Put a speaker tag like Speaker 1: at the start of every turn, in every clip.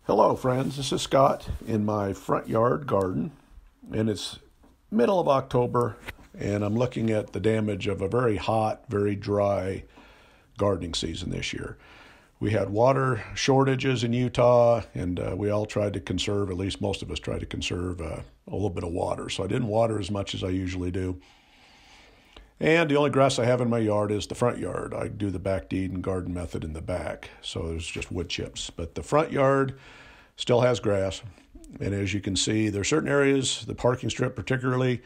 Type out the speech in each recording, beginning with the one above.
Speaker 1: Hello friends, this is Scott in my front yard garden, and it's middle of October, and I'm looking at the damage of a very hot, very dry gardening season this year. We had water shortages in Utah, and we all tried to conserve, at least most of us tried to conserve a little bit of water. So I didn't water as much as I usually do. And the only grass I have in my yard is the front yard. I do the back deed and garden method in the back, so there's just wood chips. But the front yard still has grass, and as you can see, there are certain areas, the parking strip particularly,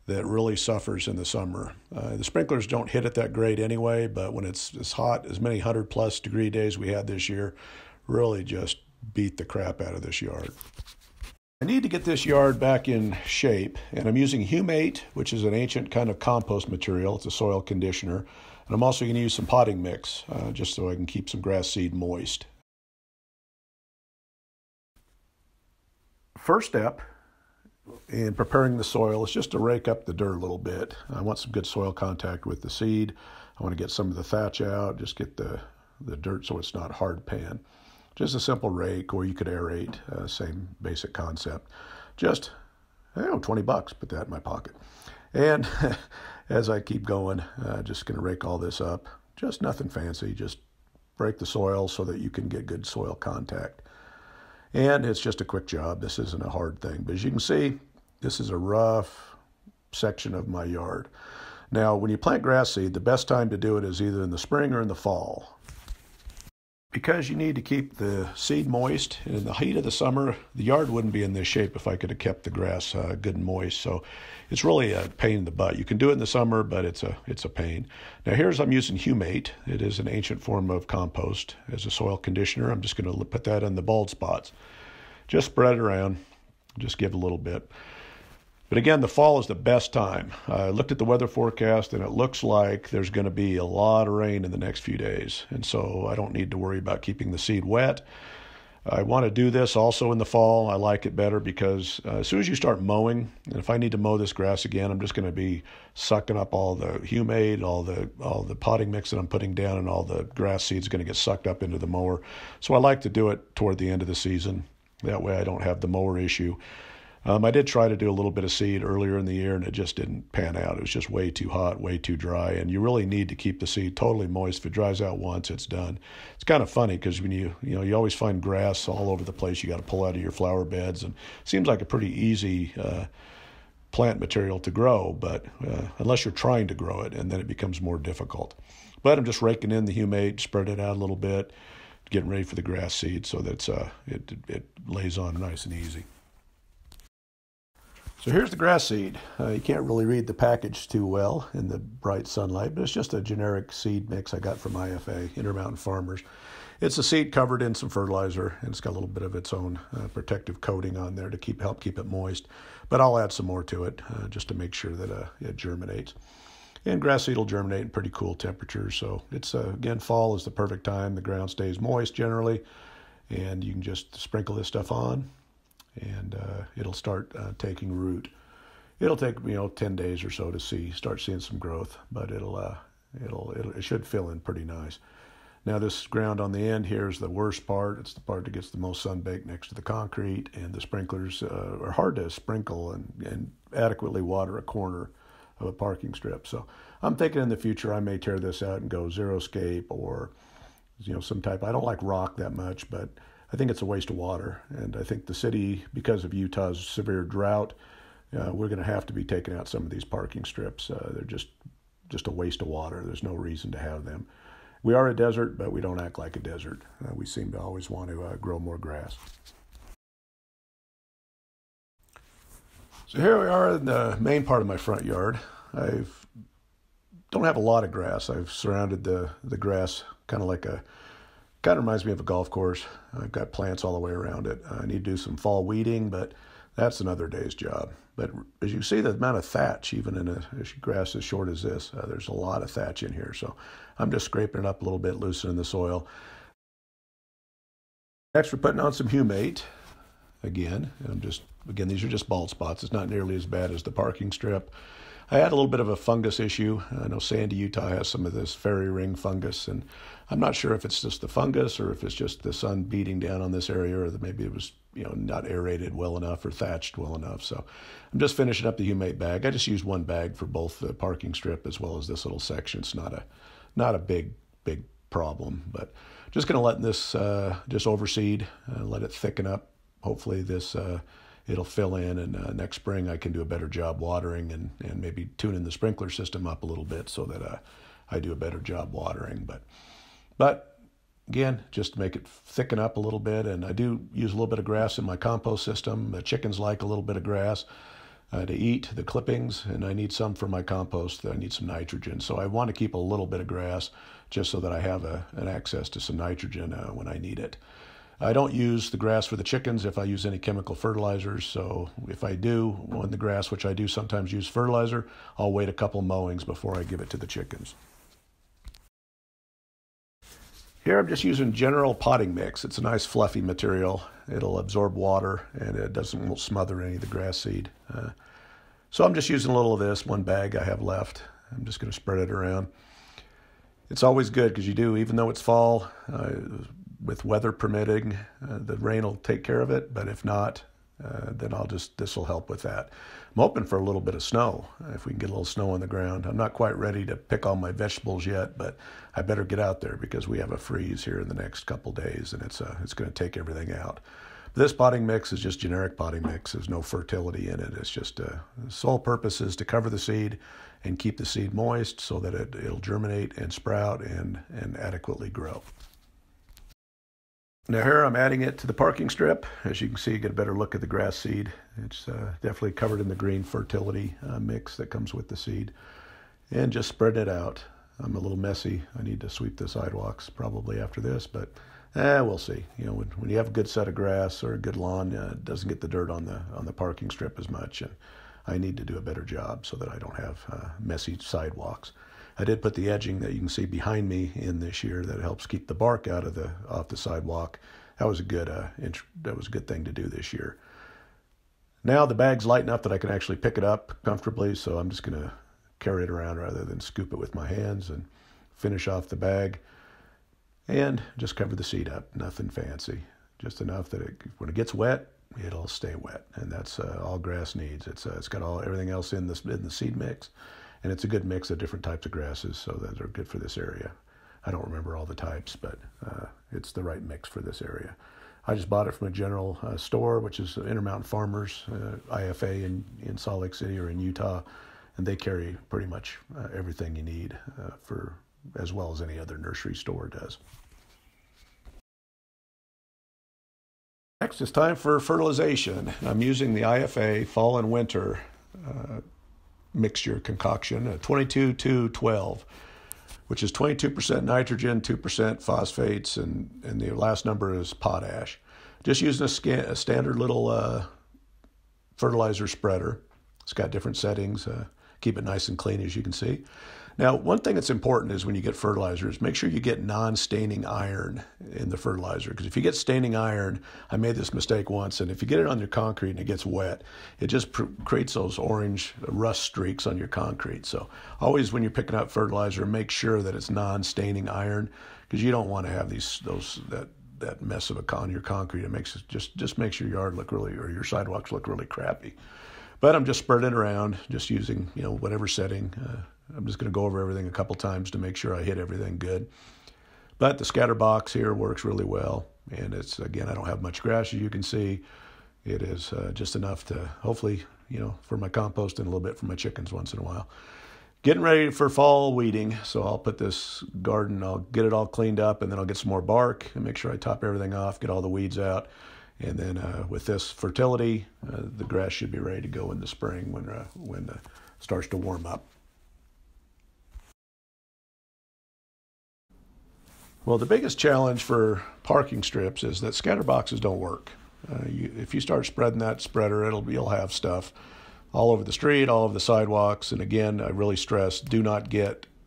Speaker 1: that really suffers in the summer. The sprinklers don't hit it that great anyway, but when it's as hot, as many 100-plus degree days we had this year, really just beat the crap out of this yard. I need to get this yard back in shape, and I'm using Humate, which is an ancient kind of compost material. It's a soil conditioner. And I'm also going to use some potting mix, just so I can keep some grass seed moist. First step in preparing the soil is just to rake up the dirt a little bit. I want some good soil contact with the seed. I want to get some of the thatch out, just get the dirt so it's not hard pan. Just a simple rake, or you could aerate, same basic concept. Just, $20, put that in my pocket. And as I keep going, just going to rake all this up. Just nothing fancy, just break the soil so that you can get good soil contact. And it's just a quick job. This isn't a hard thing. But as you can see, this is a rough section of my yard. Now, when you plant grass seed, the best time to do it is either in the spring or in the fall. Because you need to keep the seed moist, and in the heat of the summer, the yard wouldn't be in this shape if I could have kept the grass good and moist. So it's really a pain in the butt. You can do it in the summer, but it's a pain. Now I'm using Humate. It is an ancient form of compost as a soil conditioner. I'm just going to put that in the bald spots. Just spread it around. Just give it a little bit. But again, the fall is the best time. I looked at the weather forecast, and it looks like there's going to be a lot of rain in the next few days. And so I don't need to worry about keeping the seed wet. I want to do this also in the fall. I like it better because as soon as you start mowing, and if I need to mow this grass again, I'm just going to be sucking up all the Humate, all the potting mix that I'm putting down, and all the grass seeds are going to get sucked up into the mower. So I like to do it toward the end of the season. That way I don't have the mower issue. I did try to do a little bit of seed earlier in the year, and it just didn't pan out. It was just way too hot, way too dry, and you really need to keep the seed totally moist. If it dries out once, it's done. It's kind of funny because when you always find grass all over the place you got to pull out of your flower beds, and it seems like a pretty easy plant material to grow, but unless you're trying to grow it, and then it becomes more difficult. But I'm just raking in the Humate, spread it out a little bit, getting ready for the grass seed so that it lays on nice and easy. So here's the grass seed. You can't really read the package too well in the bright sunlight, but it's just a generic seed mix I got from IFA, Intermountain Farmers. It's a seed covered in some fertilizer, and it's got a little bit of its own protective coating on there to help keep it moist. But I'll add some more to it just to make sure that it germinates. And grass seed will germinate in pretty cool temperatures. So it's, again, fall is the perfect time. The ground stays moist generally, and you can just sprinkle this stuff on, and it'll start taking root. It'll take 10 days or so to start seeing some growth, but it should fill in pretty nice. Now this ground on the end here is the worst part. It's the part that gets the most sunbaked next to the concrete, and the sprinklers are hard to sprinkle and adequately water a corner of a parking strip. So I'm thinking in the future I may tear this out and go xeriscape or some type. I don't like rock that much, but I think it's a waste of water, and I think the city, because of Utah's severe drought, we're going to have to be taking out some of these parking strips. They're just a waste of water. There's no reason to have them. We are a desert, but we don't act like a desert. We seem to always want to grow more grass. So here we are in the main part of my front yard. I don't have a lot of grass. I've surrounded the grass kind of reminds me of a golf course. I've got plants all the way around it. I need to do some fall weeding, but that's another day's job. But as you see, the amount of thatch, even in a grass as short as this, there's a lot of thatch in here. So I'm just scraping it up a little bit, loosening the soil. Next, we're putting on some Humate. Again, these are just bald spots. It's not nearly as bad as the parking strip. I had a little bit of a fungus issue. I know Sandy, Utah has some of this fairy ring fungus, and I'm not sure if it's just the fungus or if it's just the sun beating down on this area, or that maybe it was not aerated well enough or thatched well enough. So I'm just finishing up the Humate bag. I just use one bag for both the parking strip as well as this little section. It's not a big problem, but just going to let this just overseed, let it thicken up. Hopefully this it'll fill in, and next spring I can do a better job watering and maybe tuning the sprinkler system up a little bit so that I do a better job watering. But again, just to make it thicken up a little bit, and I do use a little bit of grass in my compost system. The chickens like a little bit of grass to eat, the clippings, and I need some for my compost. I need some nitrogen, so I want to keep a little bit of grass just so that I have an access to some nitrogen when I need it. I don't use the grass for the chickens if I use any chemical fertilizers, so if I do on the grass, which I do sometimes use fertilizer, I'll wait a couple mowings before I give it to the chickens. Here I'm just using general potting mix. It's a nice fluffy material. It'll absorb water and it won't smother any of the grass seed. So I'm just using a little of this, one bag I have left. I'm just going to spread it around. It's always good because even though it's fall, with weather permitting, the rain will take care of it, but if not, then this will help with that. I'm hoping for a little bit of snow, if we can get a little snow on the ground. I'm not quite ready to pick all my vegetables yet, but I better get out there because we have a freeze here in the next couple days, and it's going to take everything out. This potting mix is just generic potting mix. There's no fertility in it. It's just the sole purpose is to cover the seed and keep the seed moist so that it'll germinate and sprout and adequately grow. Now here I'm adding it to the parking strip. As you can see, you get a better look at the grass seed. It's definitely covered in the green fertility mix that comes with the seed. And just spread it out. I'm a little messy. I need to sweep the sidewalks probably after this, but we'll see. When you have a good set of grass or a good lawn, it doesn't get the dirt on the parking strip as much, and I need to do a better job so that I don't have messy sidewalks. I did put the edging that you can see behind me in this year that helps keep the bark off the sidewalk. That was a good thing to do this year. Now the bag's light enough that I can actually pick it up comfortably, so I'm just going to carry it around rather than scoop it with my hands and finish off the bag and just cover the seed up. Nothing fancy, just enough that when it gets wet, it'll stay wet, and that's all grass needs. It's got everything else in the seed mix. And it's a good mix of different types of grasses, so that they're good for this area. I don't remember all the types, but it's the right mix for this area. I just bought it from a general store, which is Intermountain Farmers, IFA in Salt Lake City or in Utah, and they carry pretty much everything you need as well as any other nursery store does. Next, it's time for fertilization. I'm using the IFA fall and winter mixture concoction, 22-2-12, which is 22% nitrogen, 2% phosphates, and the last number is potash. Just using a standard little fertilizer spreader. It's got different settings. Keep it nice and clean, as you can see. Now, one thing that's important is when you get fertilizers, make sure you get non-staining iron in the fertilizer. Because if you get staining iron, I made this mistake once, and if you get it on your concrete and it gets wet, it just creates those orange rust streaks on your concrete. So always when you're picking up fertilizer, make sure that it's non-staining iron, because you don't want to have that mess on your concrete. It makes it just makes your yard look or your sidewalks look really crappy. But I'm just spreading it around, just using whatever setting. I'm just going to go over everything a couple times to make sure I hit everything good. But the scatter box here works really well. And again, I don't have much grass, as you can see. It is just enough to hopefully, for my compost and a little bit for my chickens once in a while. Getting ready for fall weeding. So I'll put this garden, I'll get it all cleaned up, and then I'll get some more bark and make sure I top everything off, get all the weeds out. And then with this fertility, the grass should be ready to go in the spring when it starts to warm up. Well, the biggest challenge for parking strips is that scatter boxes don't work. If you start spreading that spreader, you'll have stuff all over the street, all over the sidewalks. And again, I really stress,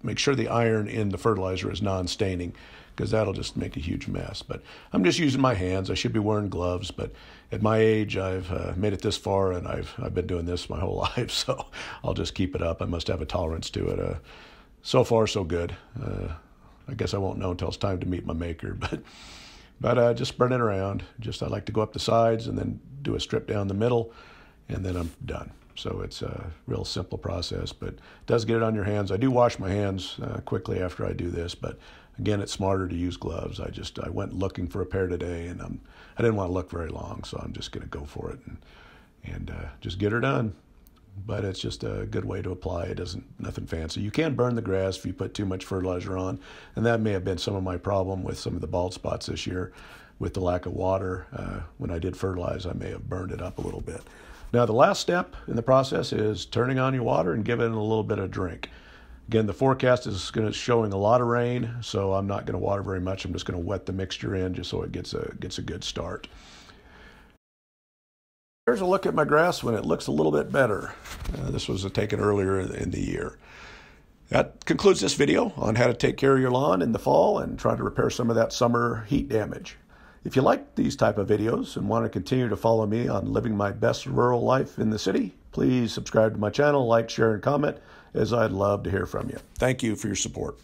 Speaker 1: make sure the iron in the fertilizer is non-staining, because that'll just make a huge mess. But I'm just using my hands. I should be wearing gloves, but at my age, I've made it this far, and I've been doing this my whole life, so I'll just keep it up. I must have a tolerance to it. So far, so good. I guess I won't know until it's time to meet my maker, but just spread it around. I like to go up the sides and then do a strip down the middle, and then I'm done. So it's a real simple process, but it does get it on your hands. I do wash my hands quickly after I do this, but again, it's smarter to use gloves. I went looking for a pair today, and I didn't want to look very long, so I'm just going to go for it and just get her done. But it's just a good way to apply it. Nothing fancy. You can burn the grass if you put too much fertilizer on, and that may have been some of my problem with some of the bald spots this year with the lack of water. When I did fertilize, I may have burned it up a little bit. Now, the last step in the process is turning on your water and giving it a little bit of drink. Again, the forecast is showing a lot of rain, so I'm not going to water very much. I'm just going to wet the mixture in just so it gets a good start. Here's a look at my grass when it looks a little bit better. This was taken earlier in the year. That concludes this video on how to take care of your lawn in the fall and try to repair some of that summer heat damage. If you like these type of videos and want to continue to follow me on living my best rural life in the city, please subscribe to my channel, like, share, and comment, as I'd love to hear from you. Thank you for your support.